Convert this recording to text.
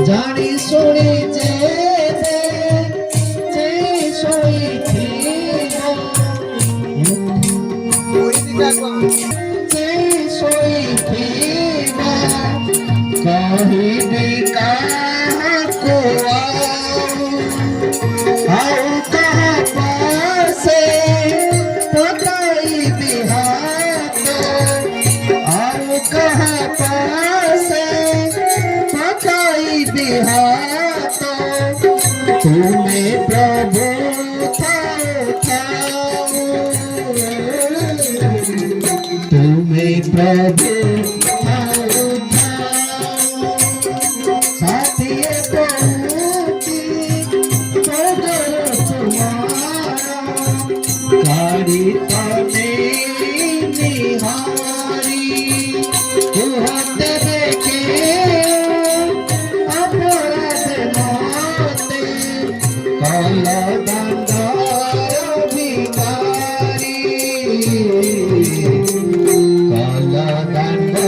जानी सोनी जे सोई थी सोई थी कहीं भी कहाँ को आओ कहाँ पासे पकाई बिहार आओ कहाँ पासे पकाई बिहार तुम्हें प्रभु तुम्हें प्रभु Kala